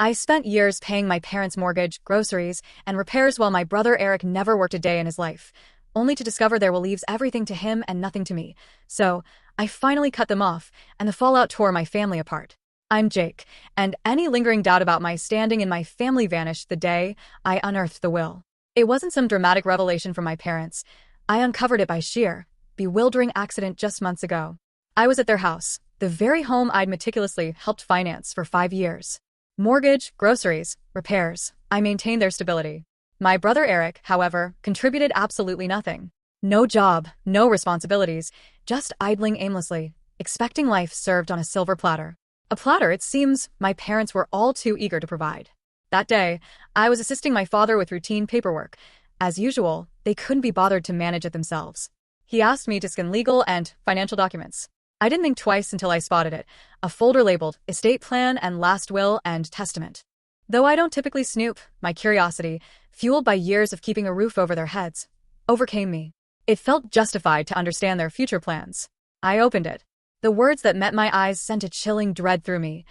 I spent years paying my parents' mortgage, groceries, and repairs while my brother Eric never worked a day in his life, only to discover there will leaves everything to him and nothing to me. So, I finally cut them off, and the fallout tore my family apart. I'm Jake, and any lingering doubt about my standing in my family vanished the day I unearthed the will. It wasn't some dramatic revelation from my parents. I uncovered it by sheer, bewildering accident just months ago. I was at their house, the very home I'd meticulously helped finance for 5 years. Mortgage, groceries, repairs, I maintained their stability. My brother Eric, however, contributed absolutely nothing. No job, no responsibilities, just idling aimlessly, expecting life served on a silver platter. A platter, it seems, my parents were all too eager to provide. That day, I was assisting my father with routine paperwork. As usual, they couldn't be bothered to manage it themselves. He asked me to scan legal and financial documents. I didn't think twice until I spotted it, a folder labeled Estate Plan and Last Will and Testament. Though I don't typically snoop, my curiosity, fueled by years of keeping a roof over their heads, overcame me. It felt justified to understand their future plans. I opened it. The words that met my eyes sent a chilling dread through me.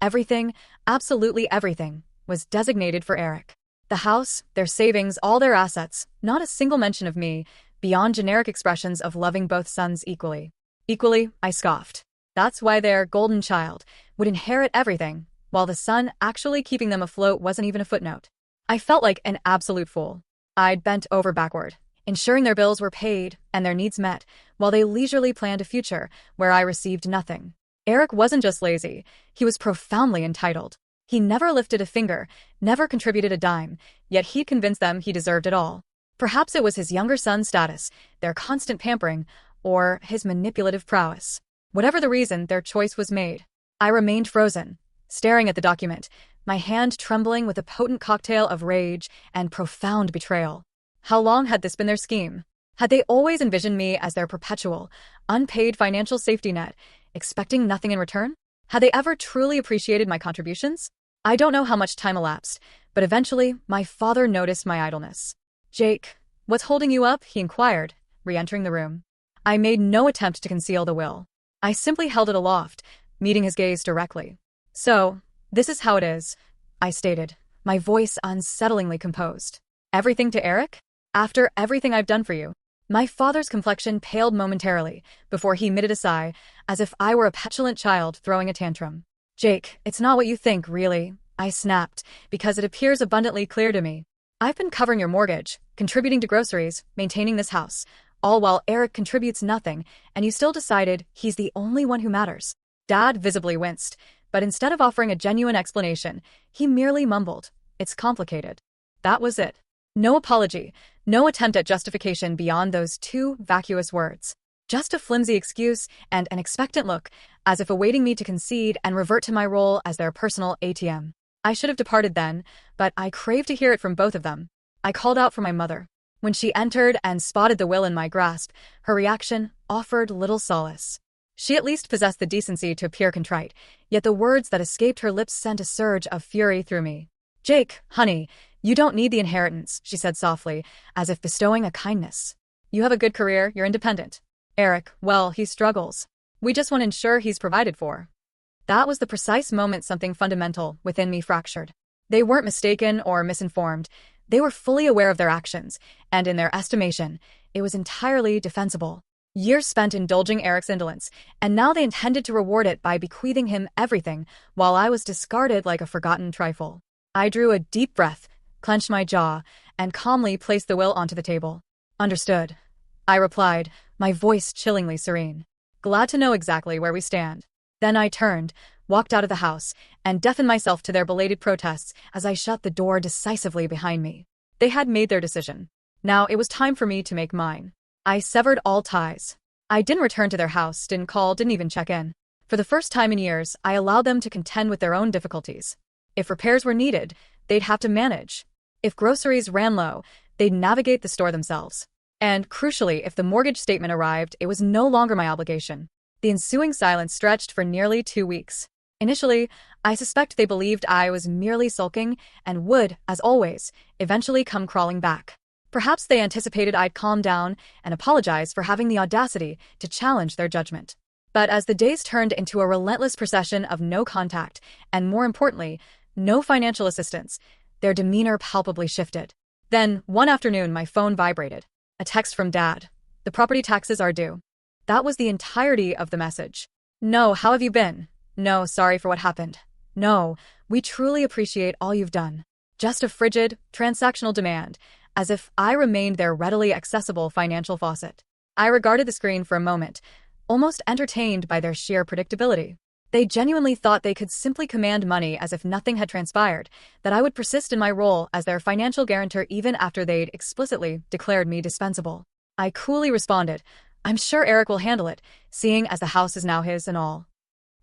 Everything, absolutely everything, was designated for Eric. The house, their savings, all their assets, not a single mention of me, beyond generic expressions of loving both sons equally. Equally, I scoffed. That's why their golden child would inherit everything, while the son actually keeping them afloat wasn't even a footnote. I felt like an absolute fool. I'd bent over backward, ensuring their bills were paid and their needs met, while they leisurely planned a future where I received nothing. Eric wasn't just lazy, he was profoundly entitled. He never lifted a finger, never contributed a dime, yet he'd convinced them he deserved it all. Perhaps it was his younger son's status, their constant pampering, or his manipulative prowess. Whatever the reason, their choice was made. I remained frozen, staring at the document, my hand trembling with a potent cocktail of rage and profound betrayal. How long had this been their scheme? Had they always envisioned me as their perpetual, unpaid financial safety net, expecting nothing in return? Had they ever truly appreciated my contributions? I don't know how much time elapsed, but eventually my father noticed my idleness. "Jake, what's holding you up?" he inquired, re-entering the room. I made no attempt to conceal the will. I simply held it aloft, meeting his gaze directly. "So, this is how it is," I stated, my voice unsettlingly composed. "Everything to Eric? After everything I've done for you?" My father's complexion paled momentarily before he emitted a sigh, as if I were a petulant child throwing a tantrum. "Jake, it's not what you think, really," I snapped, because it appears abundantly clear to me. "I've been covering your mortgage, contributing to groceries, maintaining this house, all while Eric contributes nothing, and you still decided he's the only one who matters." Dad visibly winced, but instead of offering a genuine explanation, he merely mumbled, "It's complicated." That was it. No apology, no attempt at justification beyond those two vacuous words. Just a flimsy excuse and an expectant look, as if awaiting me to concede and revert to my role as their personal ATM. I should have departed then, but I craved to hear it from both of them. I called out for my mother. When she entered and spotted the will in my grasp, her reaction offered little solace. She at least possessed the decency to appear contrite, yet the words that escaped her lips sent a surge of fury through me. "Jake, honey, you don't need the inheritance," she said softly, as if bestowing a kindness. "You have a good career, you're independent. Eric, well, he struggles. We just want to ensure he's provided for." That was the precise moment something fundamental within me fractured. They weren't mistaken or misinformed. They were fully aware of their actions, and in their estimation, it was entirely defensible. Years spent indulging Eric's indolence, and now they intended to reward it by bequeathing him everything, while I was discarded like a forgotten trifle. I drew a deep breath, clenched my jaw, and calmly placed the will onto the table. "Understood," I replied, my voice chillingly serene. "Glad to know exactly where we stand." Then I turned, walked out of the house, and deafened myself to their belated protests as I shut the door decisively behind me. They had made their decision. Now it was time for me to make mine. I severed all ties. I didn't return to their house, didn't call, didn't even check in. For the first time in years, I allowed them to contend with their own difficulties. If repairs were needed, they'd have to manage. If groceries ran low, they'd navigate the store themselves. And, crucially, if the mortgage statement arrived, it was no longer my obligation. The ensuing silence stretched for nearly 2 weeks. Initially, I suspect they believed I was merely sulking and would, as always, eventually come crawling back. Perhaps they anticipated I'd calm down and apologize for having the audacity to challenge their judgment. But as the days turned into a relentless procession of no contact, and more importantly, No financial assistance. Their demeanor palpably shifted. Then, one afternoon, my phone vibrated. A text from Dad. The property taxes are due. That was the entirety of the message. No, how have you been? No, sorry for what happened. No, we truly appreciate all you've done. Just a frigid, transactional demand, as if I remained their readily accessible financial faucet. I regarded the screen for a moment, almost entertained by their sheer predictability. They genuinely thought they could simply command money as if nothing had transpired, that I would persist in my role as their financial guarantor even after they'd explicitly declared me dispensable. I coolly responded, I'm sure Eric will handle it, seeing as the house is now his and all.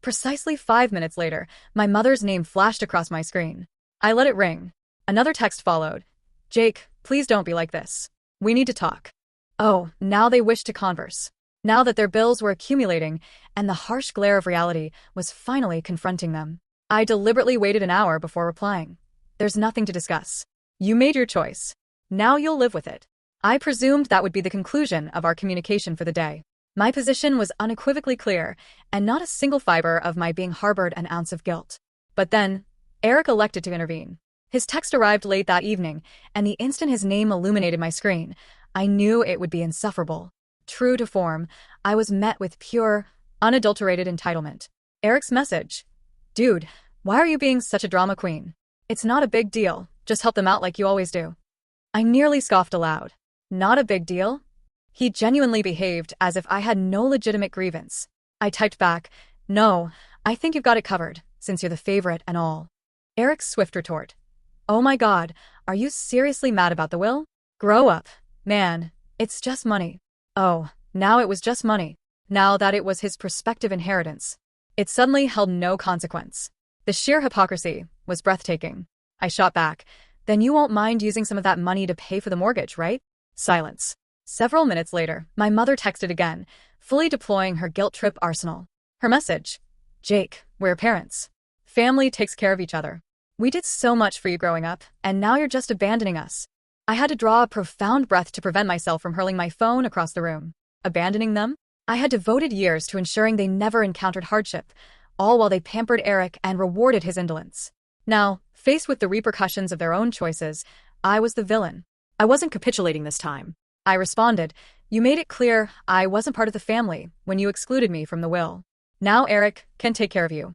Precisely 5 minutes later, my mother's name flashed across my screen. I let it ring. Another text followed. Jake, please don't be like this. We need to talk. Oh, now they wished to converse. Now that their bills were accumulating and the harsh glare of reality was finally confronting them. I deliberately waited an hour before replying. There's nothing to discuss. You made your choice. Now you'll live with it. I presumed that would be the conclusion of our communication for the day. My position was unequivocally clear, and not a single fiber of my being harbored an ounce of guilt. But then, Eric elected to intervene. His text arrived late that evening, and the instant his name illuminated my screen, I knew it would be insufferable. True to form, I was met with pure, unadulterated entitlement. Eric's message. Dude, why are you being such a drama queen? It's not a big deal, just help them out like you always do. I nearly scoffed aloud. Not a big deal? He genuinely behaved as if I had no legitimate grievance. I typed back, no, I think you've got it covered, since you're the favorite and all. Eric's swift retort. Oh my God, are you seriously mad about the will? Grow up, man, it's just money. Oh, now it was just money. Now that it was his prospective inheritance. It suddenly held no consequence. The sheer hypocrisy was breathtaking. I shot back. Then you won't mind using some of that money to pay for the mortgage, right? Silence. Several minutes later, my mother texted again, fully deploying her guilt trip arsenal. Her message. Jake, we're parents. Family takes care of each other. We did so much for you growing up, and now you're just abandoning us. I had to draw a profound breath to prevent myself from hurling my phone across the room. Abandoning them? I had devoted years to ensuring they never encountered hardship, all while they pampered Eric and rewarded his indolence. Now, faced with the repercussions of their own choices, I was the villain. I wasn't capitulating this time. I responded, you made it clear I wasn't part of the family when you excluded me from the will. Now Eric can take care of you.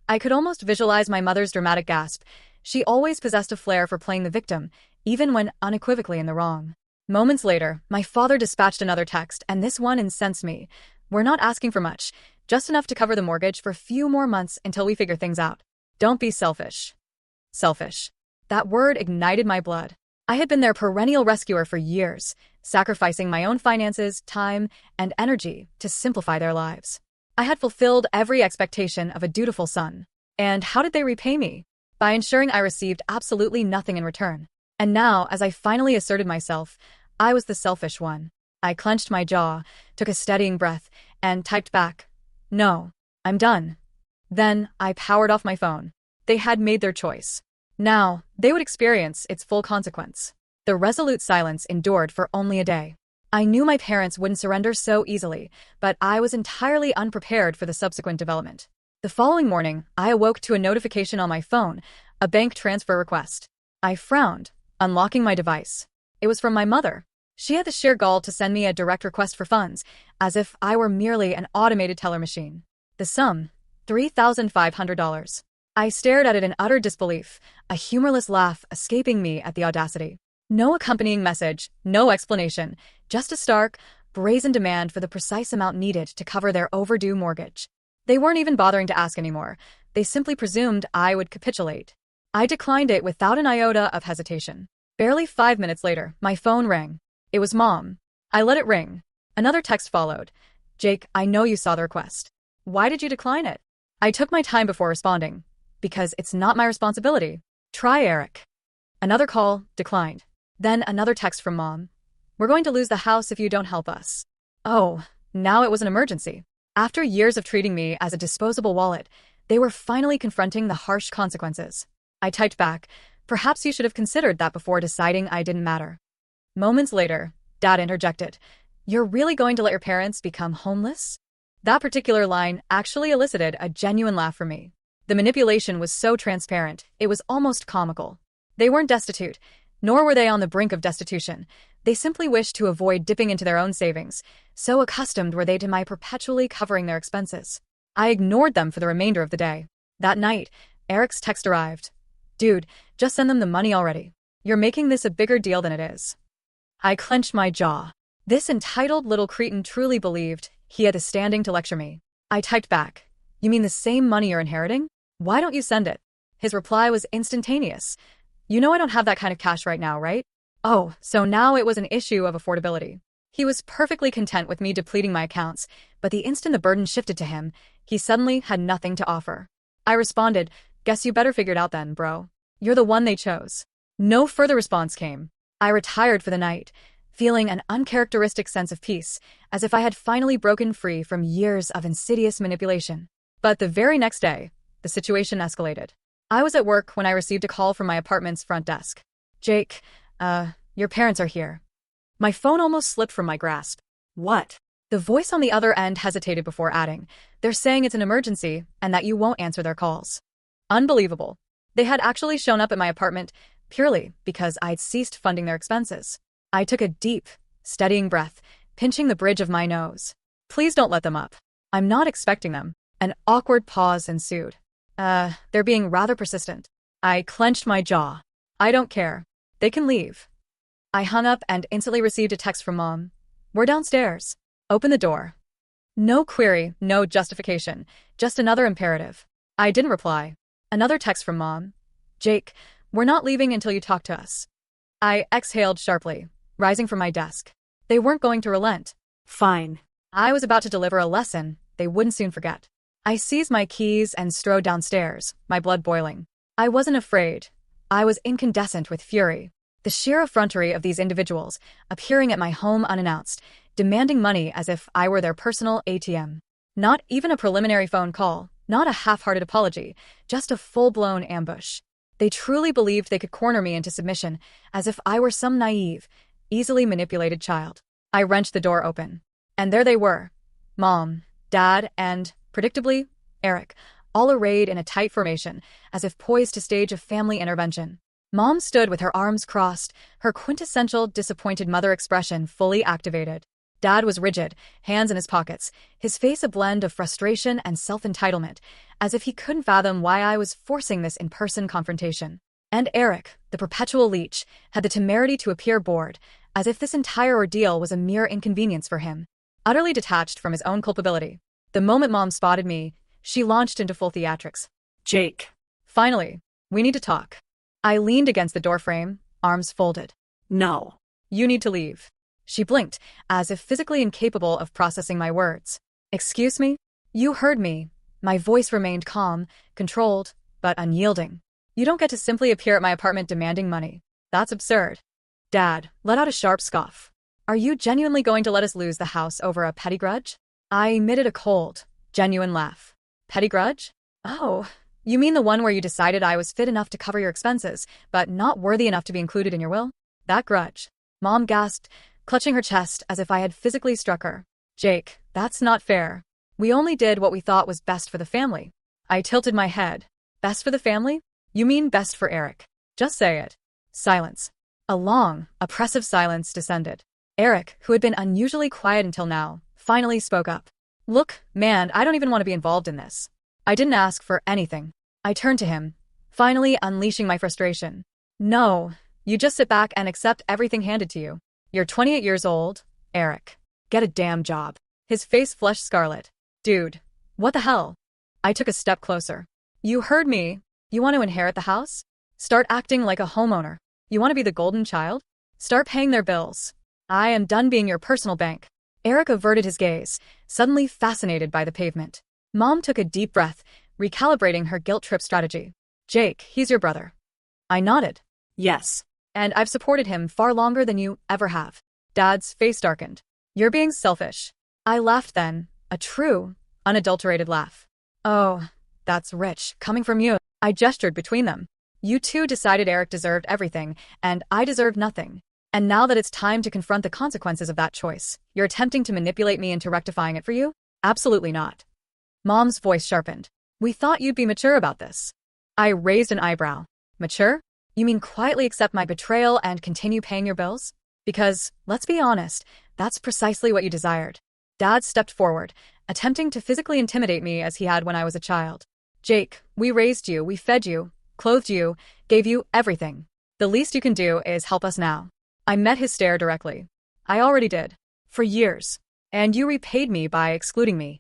I could almost visualize my mother's dramatic gasp. She always possessed a flair for playing the victim, even when unequivocally in the wrong. Moments later, my father dispatched another text, and this one incensed me. We're not asking for much, just enough to cover the mortgage for a few more months until we figure things out. Don't be selfish. Selfish. That word ignited my blood. I had been their perennial rescuer for years, sacrificing my own finances, time, and energy to simplify their lives. I had fulfilled every expectation of a dutiful son. And how did they repay me? By ensuring I received absolutely nothing in return. And now, as I finally asserted myself, I was the selfish one. I clenched my jaw, took a steadying breath, and typed back, no, I'm done. Then I powered off my phone. They had made their choice. Now, they would experience its full consequence. The resolute silence endured for only a day. I knew my parents wouldn't surrender so easily, but I was entirely unprepared for the subsequent development. The following morning, I awoke to a notification on my phone, a bank transfer request. I frowned, unlocking my device. It was from my mother. She had the sheer gall to send me a direct request for funds, as if I were merely an automated teller machine. The sum, $3,500. I stared at it in utter disbelief, a humorless laugh escaping me at the audacity. No accompanying message, no explanation, just a stark, brazen demand for the precise amount needed to cover their overdue mortgage. They weren't even bothering to ask anymore. They simply presumed I would capitulate. I declined it without an iota of hesitation. Barely 5 minutes later, my phone rang. It was Mom. I let it ring. Another text followed. Jake, I know you saw the request. Why did you decline it? I took my time before responding. Because it's not my responsibility. Try Eric. Another call, declined. Then another text from Mom. We're going to lose the house if you don't help us. Oh, now it was an emergency. After years of treating me as a disposable wallet, they were finally confronting the harsh consequences. I typed back, perhaps you should have considered that before deciding I didn't matter. Moments later, Dad interjected, you're really going to let your parents become homeless? That particular line actually elicited a genuine laugh from me. The manipulation was so transparent, it was almost comical. They weren't destitute, nor were they on the brink of destitution. They simply wished to avoid dipping into their own savings, so accustomed were they to my perpetually covering their expenses. I ignored them for the remainder of the day. That night, Eric's text arrived. "Dude, just send them the money already. You're making this a bigger deal than it is." I clenched my jaw. This entitled little cretin truly believed he had the standing to lecture me. I typed back, "You mean the same money you're inheriting? Why don't you send it?" His reply was instantaneous. "You know I don't have that kind of cash right now, right?" Oh, so now it was an issue of affordability. He was perfectly content with me depleting my accounts, but the instant the burden shifted to him, he suddenly had nothing to offer. I responded, "Guess you better figure it out then, bro. You're the one they chose." No further response came. I retired for the night, feeling an uncharacteristic sense of peace, as if I had finally broken free from years of insidious manipulation. But the very next day, the situation escalated. I was at work when I received a call from my apartment's front desk. "Jake, your parents are here." My phone almost slipped from my grasp. "What?" The voice on the other end hesitated before adding, "They're saying it's an emergency and that you won't answer their calls." Unbelievable. They had actually shown up at my apartment purely because I'd ceased funding their expenses. I took a deep, steadying breath, pinching the bridge of my nose. "Please don't let them up. I'm not expecting them." An awkward pause ensued. They're being rather persistent." I clenched my jaw. "I don't care. They can leave." I hung up and instantly received a text from Mom. "We're downstairs. Open the door." No query, no justification, just another imperative. I didn't reply. Another text from Mom. "Jake, we're not leaving until you talk to us." I exhaled sharply, rising from my desk. They weren't going to relent. Fine. I was about to deliver a lesson they wouldn't soon forget. I seized my keys and strode downstairs, my blood boiling. I wasn't afraid. I was incandescent with fury. The sheer effrontery of these individuals, appearing at my home unannounced, demanding money as if I were their personal ATM. Not even a preliminary phone call, not a half-hearted apology, just a full-blown ambush. They truly believed they could corner me into submission, as if I were some naive, easily manipulated child. I wrenched the door open. And there they were. Mom, Dad, and, predictably, Eric, all arrayed in a tight formation, as if poised to stage a family intervention. Mom stood with her arms crossed, her quintessential disappointed mother expression fully activated. Dad was rigid, hands in his pockets, his face a blend of frustration and self-entitlement, as if he couldn't fathom why I was forcing this in-person confrontation. And Eric, the perpetual leech, had the temerity to appear bored, as if this entire ordeal was a mere inconvenience for him. Utterly detached from his own culpability. The moment Mom spotted me, she launched into full theatrics. "Jake. Finally, we need to talk." I leaned against the doorframe, arms folded. "No. You need to leave." She blinked, as if physically incapable of processing my words. "Excuse me?" "You heard me." My voice remained calm, controlled, but unyielding. "You don't get to simply appear at my apartment demanding money. That's absurd." Dad let out a sharp scoff. "Are you genuinely going to let us lose the house over a petty grudge?" I emitted a cold, genuine laugh. "Petty grudge? Oh, you mean the one where you decided I was fit enough to cover your expenses, but not worthy enough to be included in your will? That grudge." Mom gasped, clutching her chest as if I had physically struck her. "Jake, that's not fair. We only did what we thought was best for the family." I tilted my head. "Best for the family? You mean best for Eric. Just say it." Silence. A long, oppressive silence descended. Eric, who had been unusually quiet until now, finally spoke up. "Look, man, I don't even want to be involved in this. I didn't ask for anything." I turned to him, finally unleashing my frustration. "No, you just sit back and accept everything handed to you. You're 28 years old, Eric. Get a damn job." His face flushed scarlet. "Dude, what the hell?" I took a step closer. "You heard me. You want to inherit the house? Start acting like a homeowner. You want to be the golden child? Start paying their bills. I am done being your personal bank." Eric averted his gaze, suddenly fascinated by the pavement. Mom took a deep breath, recalibrating her guilt trip strategy. "Jake, he's your brother." I nodded. "Yes. And I've supported him far longer than you ever have." Dad's face darkened. "You're being selfish." I laughed then, a true, unadulterated laugh. "Oh, that's rich, coming from you." I gestured between them. "You two decided Eric deserved everything, and I deserved nothing. And now that it's time to confront the consequences of that choice, you're attempting to manipulate me into rectifying it for you? Absolutely not." Mom's voice sharpened. We thought you'd be mature about this. I raised an eyebrow. Mature? You mean quietly accept my betrayal and continue paying your bills? Because, let's be honest, that's precisely what you desired. Dad stepped forward, attempting to physically intimidate me as he had when I was a child. Jake, we raised you, we fed you, clothed you, gave you everything. The least you can do is help us now. I met his stare directly. I already did. For years. And you repaid me by excluding me.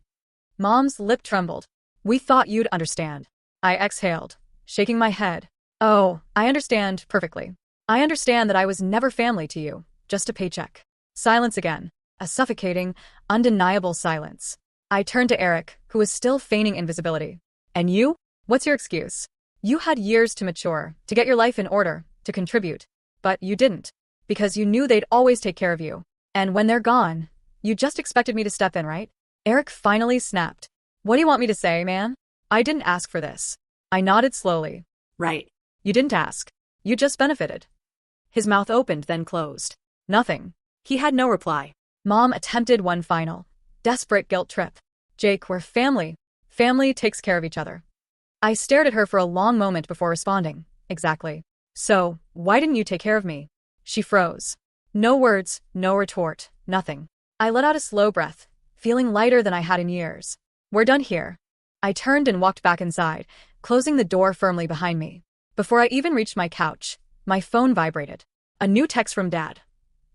Mom's lip trembled. We thought you'd understand. I exhaled, shaking my head. Oh, I understand perfectly. I understand that I was never family to you, just a paycheck. Silence again. A suffocating, undeniable silence. I turned to Eric, who was still feigning invisibility. And you? What's your excuse? You had years to mature, to get your life in order, to contribute. But you didn't. Because you knew they'd always take care of you. And when they're gone, you just expected me to step in, right? Eric finally snapped. What do you want me to say, man? I didn't ask for this. I nodded slowly. Right. You didn't ask. You just benefited. His mouth opened, then closed. Nothing. He had no reply. Mom attempted one final, desperate guilt trip. Jake, we're family. Family takes care of each other. I stared at her for a long moment before responding. Exactly. So, why didn't you take care of me? She froze. No words, no retort, nothing. I let out a slow breath, feeling lighter than I had in years. We're done here. I turned and walked back inside, closing the door firmly behind me. Before I even reached my couch, my phone vibrated. A new text from Dad.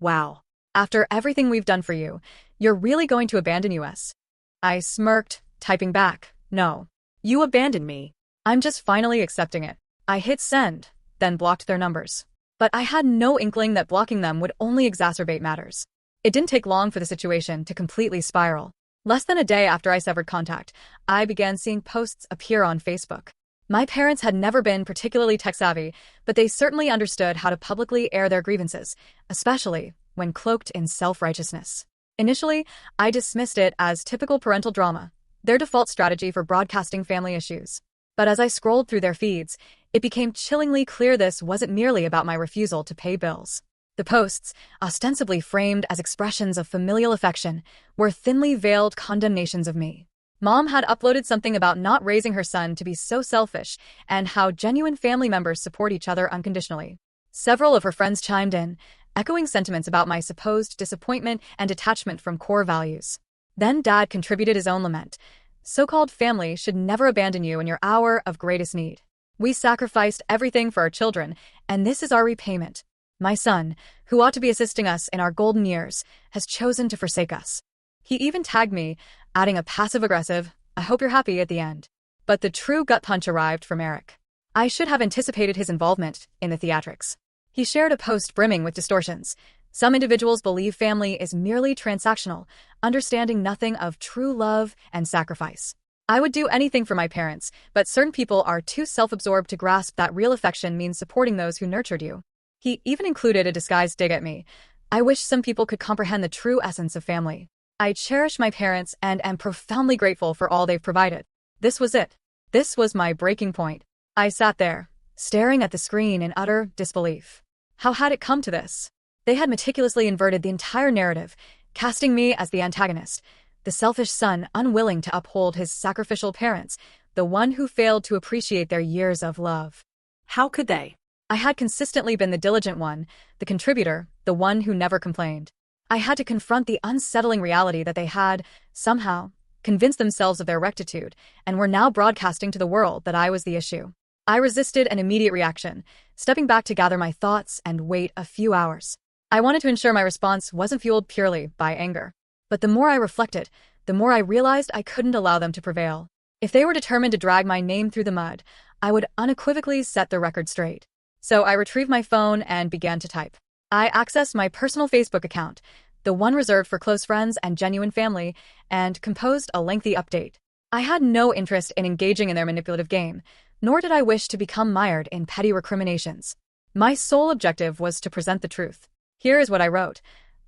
Wow. After everything we've done for you, you're really going to abandon us? I smirked, typing back. No. You abandoned me. I'm just finally accepting it. I hit send, then blocked their numbers. But I had no inkling that blocking them would only exacerbate matters. It didn't take long for the situation to completely spiral. Less than a day after I severed contact, I began seeing posts appear on Facebook. My parents had never been particularly tech-savvy, but they certainly understood how to publicly air their grievances, especially when cloaked in self-righteousness. Initially, I dismissed it as typical parental drama, their default strategy for broadcasting family issues. But as I scrolled through their feeds, it became chillingly clear this wasn't merely about my refusal to pay bills. The posts, ostensibly framed as expressions of familial affection, were thinly veiled condemnations of me. Mom had uploaded something about not raising her son to be so selfish and how genuine family members support each other unconditionally. Several of her friends chimed in, echoing sentiments about my supposed disappointment and detachment from core values. Then Dad contributed his own lament. So-called family should never abandon you in your hour of greatest need. We sacrificed everything for our children, and this is our repayment. My son, who ought to be assisting us in our golden years, has chosen to forsake us. He even tagged me, adding a passive-aggressive, I hope you're happy at the end. But the true gut punch arrived from Eric. I should have anticipated his involvement in the theatrics. He shared a post brimming with distortions. Some individuals believe family is merely transactional, understanding nothing of true love and sacrifice. I would do anything for my parents, but certain people are too self-absorbed to grasp that real affection means supporting those who nurtured you. He even included a disguised dig at me. I wish some people could comprehend the true essence of family. I cherish my parents and am profoundly grateful for all they've provided. This was it. This was my breaking point. I sat there, staring at the screen in utter disbelief. How had it come to this? They had meticulously inverted the entire narrative, casting me as the antagonist, the selfish son unwilling to uphold his sacrificial parents, the one who failed to appreciate their years of love. How could they? I had consistently been the diligent one, the contributor, the one who never complained. I had to confront the unsettling reality that they had, somehow, convinced themselves of their rectitude, and were now broadcasting to the world that I was the issue. I resisted an immediate reaction, stepping back to gather my thoughts and wait a few hours. I wanted to ensure my response wasn't fueled purely by anger. But the more I reflected, the more I realized I couldn't allow them to prevail. If they were determined to drag my name through the mud, I would unequivocally set the record straight. So I retrieved my phone and began to type. I accessed my personal Facebook account, the one reserved for close friends and genuine family, and composed a lengthy update. I had no interest in engaging in their manipulative game, nor did I wish to become mired in petty recriminations. My sole objective was to present the truth. Here is what I wrote.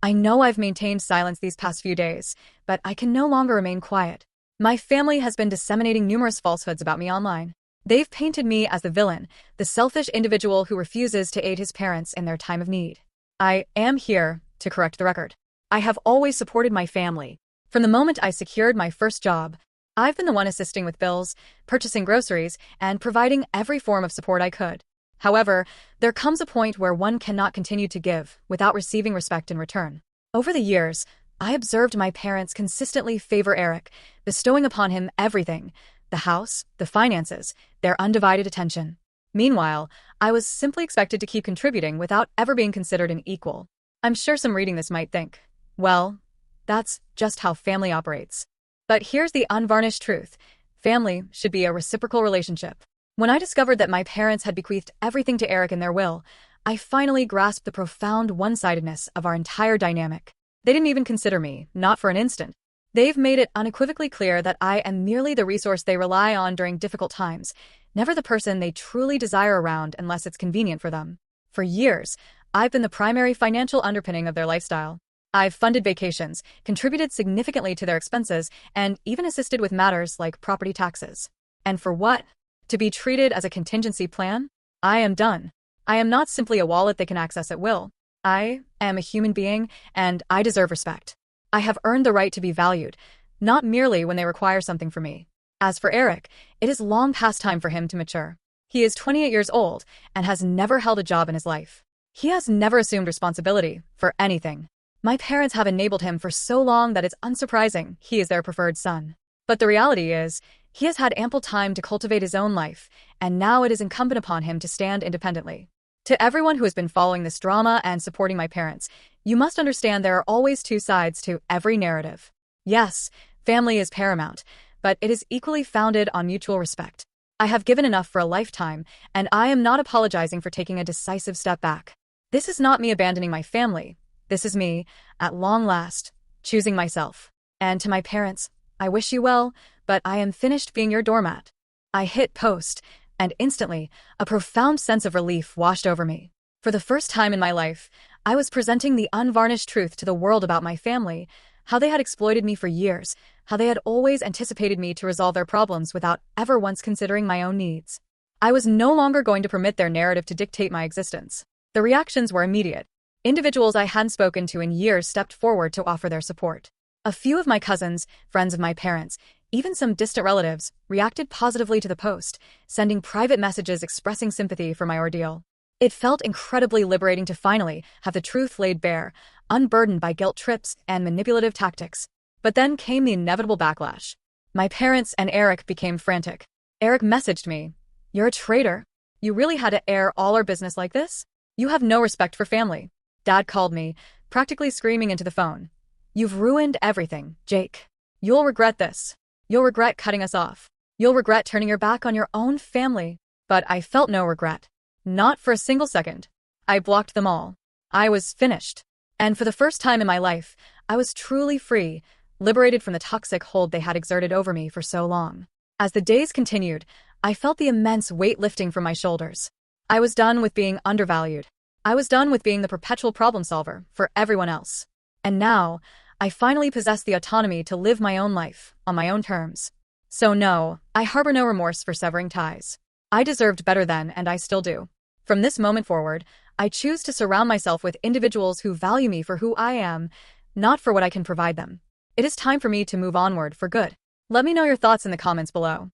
I know I've maintained silence these past few days, but I can no longer remain quiet. My family has been disseminating numerous falsehoods about me online. They've painted me as the villain, the selfish individual who refuses to aid his parents in their time of need. I am here to correct the record. I have always supported my family. From the moment I secured my first job, I've been the one assisting with bills, purchasing groceries, and providing every form of support I could. However, there comes a point where one cannot continue to give without receiving respect in return. Over the years, I observed my parents consistently favor Eric, bestowing upon him everything: the house, the finances, their undivided attention. Meanwhile, I was simply expected to keep contributing without ever being considered an equal. I'm sure some reading this might think, well, that's just how family operates. But here's the unvarnished truth: family should be a reciprocal relationship. When I discovered that my parents had bequeathed everything to Eric in their will, I finally grasped the profound one-sidedness of our entire dynamic. They didn't even consider me, not for an instant. They've made it unequivocally clear that I am merely the resource they rely on during difficult times, never the person they truly desire around unless it's convenient for them. For years, I've been the primary financial underpinning of their lifestyle. I've funded vacations, contributed significantly to their expenses, and even assisted with matters like property taxes. And for what? To be treated as a contingency plan? I am done. I am not simply a wallet they can access at will. I am a human being, and I deserve respect. I have earned the right to be valued, not merely when they require something from me. As for Eric, it is long past time for him to mature. He is 28 years old and has never held a job in his life. He has never assumed responsibility for anything. My parents have enabled him for so long that it's unsurprising he is their preferred son. But the reality is, he has had ample time to cultivate his own life, and now it is incumbent upon him to stand independently. To everyone who has been following this drama and supporting my parents, you must understand there are always two sides to every narrative. Yes, family is paramount, but it is equally founded on mutual respect. I have given enough for a lifetime, and I am not apologizing for taking a decisive step back. This is not me abandoning my family. This is me, at long last, choosing myself. And to my parents, I wish you well, but I am finished being your doormat. I hit post, and instantly, a profound sense of relief washed over me. For the first time in my life, I was presenting the unvarnished truth to the world about my family, how they had exploited me for years, how they had always anticipated me to resolve their problems without ever once considering my own needs. I was no longer going to permit their narrative to dictate my existence. The reactions were immediate. Individuals I hadn't spoken to in years stepped forward to offer their support. A few of my cousins, friends of my parents, even some distant relatives, reacted positively to the post, sending private messages expressing sympathy for my ordeal. It felt incredibly liberating to finally have the truth laid bare, unburdened by guilt trips and manipulative tactics. But then came the inevitable backlash. My parents and Eric became frantic. Eric messaged me, "You're a traitor. You really had to air all our business like this? You have no respect for family." Dad called me, practically screaming into the phone. "You've ruined everything, Jake. You'll regret this. You'll regret cutting us off. You'll regret turning your back on your own family." But I felt no regret. Not for a single second. I blocked them all. I was finished. And for the first time in my life, I was truly free, liberated from the toxic hold they had exerted over me for so long. As the days continued, I felt the immense weight lifting from my shoulders. I was done with being undervalued. I was done with being the perpetual problem solver for everyone else. And now, I finally possessed the autonomy to live my own life, on my own terms. So no, I harbor no remorse for severing ties. I deserved better then, and I still do. From this moment forward, I choose to surround myself with individuals who value me for who I am, not for what I can provide them. It is time for me to move onward for good. Let me know your thoughts in the comments below.